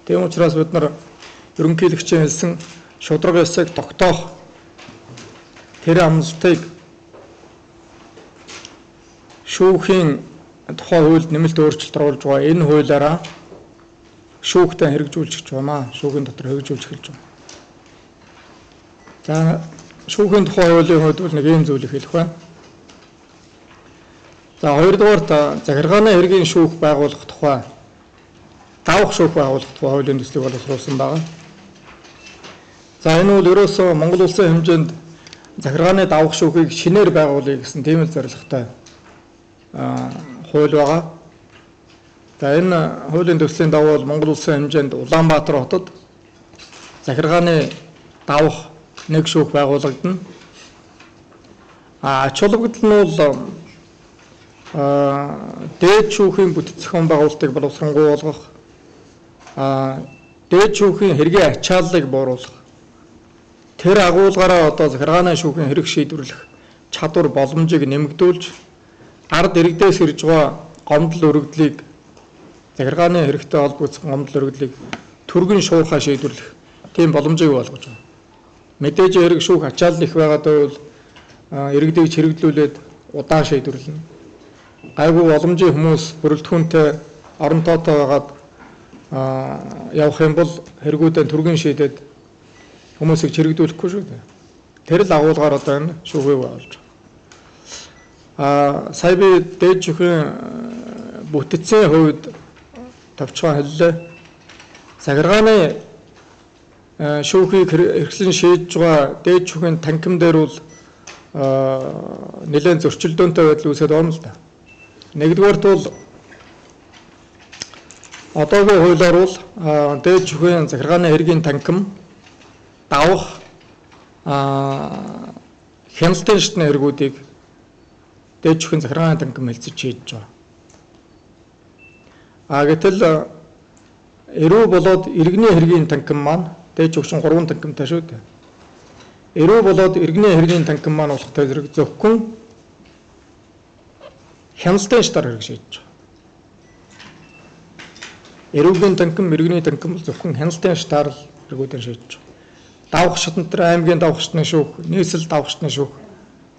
Тийм учраас бид нар ерөнхийлөгчийн хэлсэн шударга ёсыг тогтоох тэр амлалтыг шүүхийн тухай хуульд нэмэлт өөрчлөлт оруулж байгаа энэ хуулиараа шүүхтэн хэрэгжүүлж байна. Шүүхийн дотор хэрэгжүүлж эхэлж байна. За шүүхийн тухай хуулийн хувьд бол нэг ийм зүйлийг хэлэх байна. За хоёрдугаарт захиргааны хэргийн шүүх байгуулах тухай давах шүүх байгуулах тухай хуулийн төслийг боловсруулсан байна. За энэ бол ерөөсөө Монгол улсын хэмжээнд захиргааны давах шүүхийг шинээр байгуулъя гэсэн тийм л зорилготой хууль байгаа. За энэ хуулийн төслийн дагуу Монгол улсын хэмжээнд Улаанбаатар хотод захиргааны давах нэг шүүх байгуулагдана. Ач холбогдол нь бол дээд шүүхийн бүтэц зохион байгуулалтыг боловсронгуй болгох, дээд шүүхийн хэргийн ачааллыг бууруулах, тэр агуулгаараа одоо захиргааны шүүхийн хэрэг шийдвэрлэх чадвар боломжийг нэмэгдүүлж, ард иргэдээс ирж байгаа гомдол өргөдлийг захиргааны хэрэгтэй холбогдсон гомдол өргөдлийг түргэн шуурхаа шийдвэрлэх тийм боломжийг болгож байна. Мэдээж хэрэг шүүх ачаалал их байгаад байвал иргэдийг чирэгдлүүлээд удаан шийдвэрлэнэ. Гайгүй боломжийн хүмүүс бүрэлдэхүүнтэй орон тоотой байгаад явах юм бол хэрэгүүдэн түргэн шийдээд хүмүүсийг чирэгдүүлэхгүй шүү дээ. Тэр л агуулгаар одоо энэ шүүхийг байгуулж байгаа. Сая би дээд шүүхийн бүтэцийн хувьд товчхон хэллээ. Захиргааны шүүхийг эрхлэн шийдэж байгаа дээд шүүхийн танхим дээр бол нэлээд зөрчилдөөнтэй байдал үүсээд байна л да. Нэгдүгээрт бол одоогийн хуулиар бол дээд шүүхийн захиргааны хэргийн танхим давах хяналтын шатны хэрэгүүдийг дээд шүүхийн захиргааны танхим хэлцэж шийдэж байгаа. Гэтэл эрүү болоод иргэний хэргийн танхим маань дээд шүүгчийн 3 танхимтай шүү дээ. Эрүү болоод иргэний хэргийн танхим маань болох тэр зөвхөн хяналтын шатаар хэрэг шийдэж байгаа. Эрүүгийн танхим, иргэний танхим бол зөвхөн хяналтын шатаар л хэрэгүүдэн шийдэж байгаа. Давах шатны тэр аймгийн давах шатны шүүх, нийслэл давах шатны шүүх,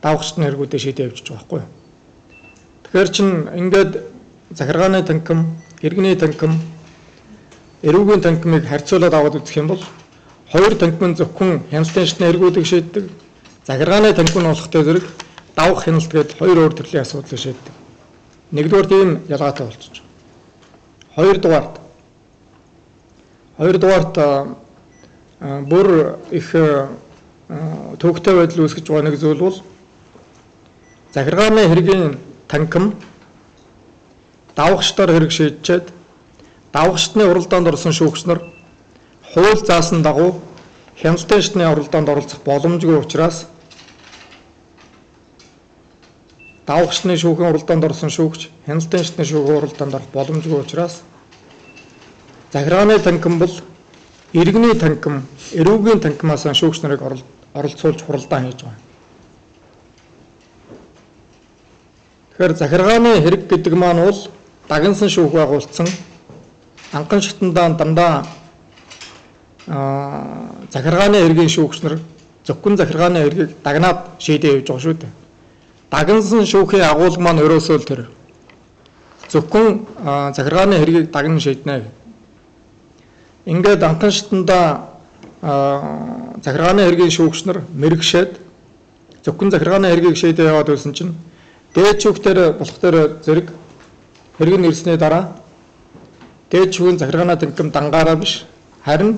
давах шатны хэрэгүүдээ шийдэж явж байгаа байхгүй юу? Тэгэхээр чин ингээд захиргааны танхим, иргэний танхим, эрүүгийн танхимыг харьцуулаад аваад үзэх юм бол хоёр танхим нь зөвхөн хяналтын шатны хэрэгүүдийг шийддэг. Захиргааны танхим нь болох зэрэг давах хяналт гэдэг хоёр өөр төрлийн асуудлыг шийддэг. Нэгдүгээр тийм ялгаатай болчихж байгаа. Хоёрдугаарт бүр их төвөгтэй байдал үүсгэж байгаа нэг зүйл бол захиргааны хэргийн танхим давах шатаар хэрэг шийдчихэд давах шатны уралдаанд орсон шүүгч нар хууль заасан дагуу хяналтын шатны уралдаанд оролцох боломжгүй учраас давах шатны шүүхийн уралдаанд орсон шүүгч хяналтын шатны шүүхийн уралдаанд орох боломжгүй учраас захиргааны танхим бол иргэний танхим, эрүүгийн танхимаас шүүгч нарыг оролцуулж хуралдаан хийж байгаа. Тэгэхээр захиргааны хэрэг гэдэг маань бол дагнсан шүүх байгуулсан анхан шатндаа дандаа захиргааны хэргийн шүүгч нар зөвхөн захиргааны хэргийг дагнаад шийдээ явж байгаа шүү дээ. Дагнсан шүүхийн агуулга маань өрөөсөө л тэр зөвхөн захиргааны хэргийг дагнан шийднэ. Ингээд анхан шатндаа захиргааны хэргийн шүүгч нар мэрэгшээд зөвхөн захиргааны хэргийг шийдээ яваад байсан чинь дээд шүүхтэр болох тэр зэрэг хэрэг нь ирсний дараа дээд шүүхийн захиргааны танхим дангаараа биш харин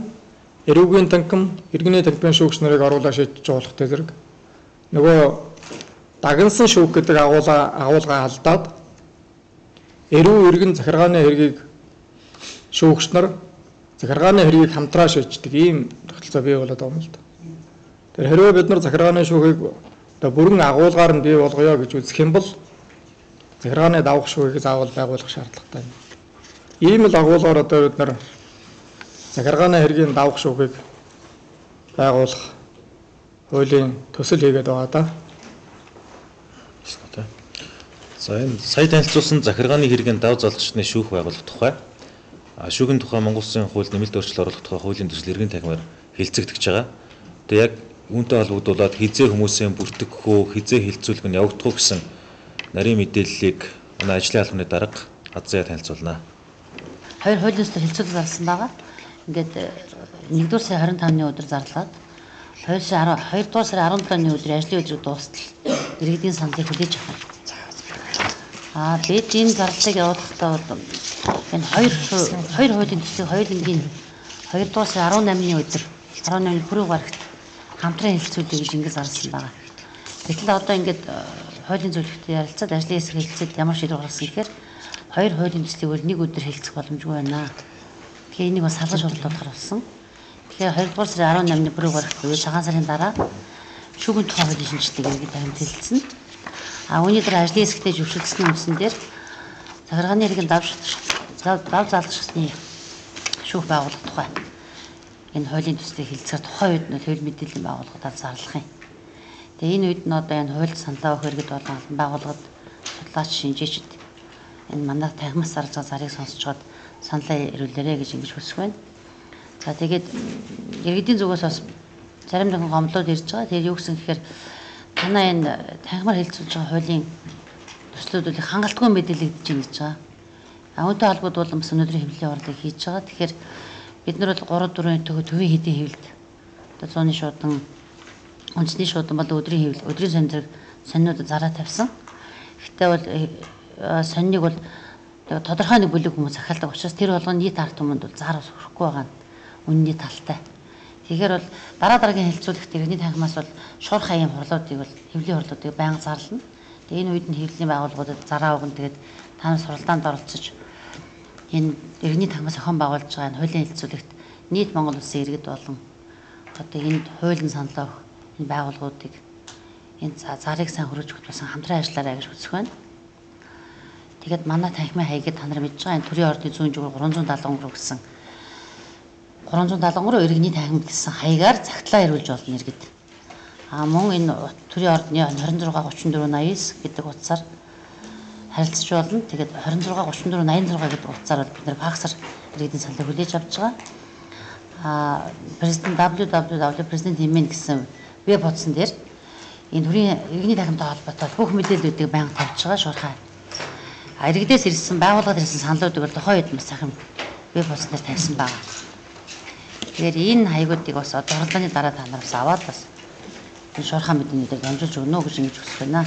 эрүүгийн танхим, иргэний танхимын шүүгч нарыг оруулаад шийдэж байгаа болох тэр зэрэг нөгөө дагнсан шүүх гэдэг агуулгаа алдаад эрүү иргэн захиргааны хэргийг шүүгч нар захиргааны хэргийг хамтраа шийддэг ийм тогтолцоо бий болоод байгаа юм л да. Тэр хэрвээ бид нар захиргааны шүүхийг одоо бүрэн агуулгаар нь бий болгоё гэж үзэх юм бол захиргааны давах шүүхийг заавал байгуулах шаардлагатай юм. Ийм л агуулгаар одоо бид нар захиргааны хэргийн давах шүүхийг байгуулах хуулийн төсөл хийгээд байгаа да. За энэ сая танилцуулсан захиргааны хэргийн дав залгчны шүүх байгуулах тухай шүүхийн тухай Монгол Улсын хуульд нэмэлт өөрчлөлт оруулах тухай хуулийн төсөл иргэн тахимаар хэлцэгдэж байгаа. Тэгээ яг үүнтэй холбогдуулаад хизээ хүмүүсийн бүртгэхөө, хизээ хилцүүлэх нь явагдах уу гэсэн нарийн мэдээллийг манай ажлын албаны дарга Аззаа танилцуулнаа. Хоёр хуулийн төсөл хэлцүүлэг зарласан байгаа. Ингээд 1-р сарын 25-ны өдөр зарлаад 2-р сарын 17-ны өдөр ажлын өдрийг дуустал иргэдийн саналыг хүлээж авах. Бид энэ зарлалыг явуулахдаа энэ хоёр хуулийн төслийг хоёулангийн 2-р сарын 18-ны өдөр 18-ны пүрэв гарагт хамтран хэлэлцүүлэе гэж ингэж зарласан байгаа. Гэтэл одоо ингээд хуулийн зөвлөлтөд ярилцаад ажлын хэсэг хэлэлцээд ямар шийдвэр гаргасан гэхээр хоёр хуулийн төслийг нэг өдөр хэлэлцэх боломжгүй байна. Тэгэхээр энийг бас салгаж бодлохоор болсон. Тэгэхээр 2-р сарын 18-ны пүрэв гарагт буюу цагаан сарын дараа шүүхийн тухай хуулийн шинжилгээг иргэд таймд хэлэлцэн. Үүний дараа ажлын хэсэгтээ зөвшөөрсөн үндсэн дээр захиргааны иргэн дав залгшсны шүүх байгуулах тухай энэ хуулийн төслийг хэлцээр тухайн үед нь хэвлэл мэдээллийн байгууллагуудаар зарлах юм. Тэгээ энэ үед нь одоо энэ хуульд саналаа өгөх иргэд болон албан байгууллагад судлаач шинжээчд энэ манай тахимаас зарж байгаа зарыг сонсчоод саналаа ирүүлээрэ гэж ингэж хүсэх байна. За тэгээд иргэдийн зүгээс бас зарим нэгэн гомдлууд ирж байгаа. Тэгээд юу гэсэн гэхээр танаа энэ тахимаар хэлцүүлж байгаа хуулийн төслүүдийг хангалтгүй мэдээлэгдэж байна гэж байгаа. Үүнтэй холбогдуулан бас өнөөдрийн хэвлэлийн уралдыг хийж байгаа. Тэгэхээр бид нар бол 3-4 төвийн хэдийн хэвлэлд одоо зууны шуудан, үндэсний шуудан бол өдрийн сонинууд зараа тавьсан. Гэхдээ бол сониныг бол тодорхой нэг бүлэг хүмүүс захиалдаг учраас тэр болгоно нийт ард түмэнд бол зар хүрхгүй байгаа нь үнний талтай. Тэгэхээр бол дараагийн хэлэлцүүлэгт иргэний танхимаас бол шуурх хаян хурлуудыг бол хэвлэлийн хурлуудыг байнга зарлана. Тэгээ энэ үед нь хэвлэлийн байгууллагуудад зараа өгнө. Тэгээд та нар суралдаанд оролцож энэ иргэний танхимаас охин байгуулж байгаа энэ хуулийн хэлэлцүүлэгт нийт Монгол Улсын иргэд болон одоо энд хуулийн саналаа өгөх энэ байгууллагуудыг энэ зарыг сайн хөрөж өгөх басан хамтран ажиллаарай гэж хүсэх байна. Тэгээд манай танхимын хаягийг та нар мэдж байгаа энэ төрийн ордын зүүн зүгүүр 373 гэсэн 373 иргэний танхимд гэсэн хаягаар загтлаа ирүүлж болно иргэд. Мөн энэ төрийн ордны 263489 гэдэг утсаар харилцаж болно. Тэгээд 263486 гэдэг утсаар бол бид нэр факсаар иргэдийн саналыг хүлээж авч байгаа. Президент www.president.in гэсэн веб хуудсан дээр энэ төрийн иргэний танхимтай холбоотой бүх мэдээллүүдийг байнга тавьж байгаа шуурхай. Иргэдээс ирсэн байгууллагад ирсэн саналуудыг бол тухайн үед бас ахим веб хуудсан дээр тавьсан байгаа. Тэгэхээр энэ хаягуудыг бас одоо хурлааны дараа та нар бас аваад бас энэ шуурхай мэдээний дээр дамжуулж өгнө гэж ингэж хүсэж байна.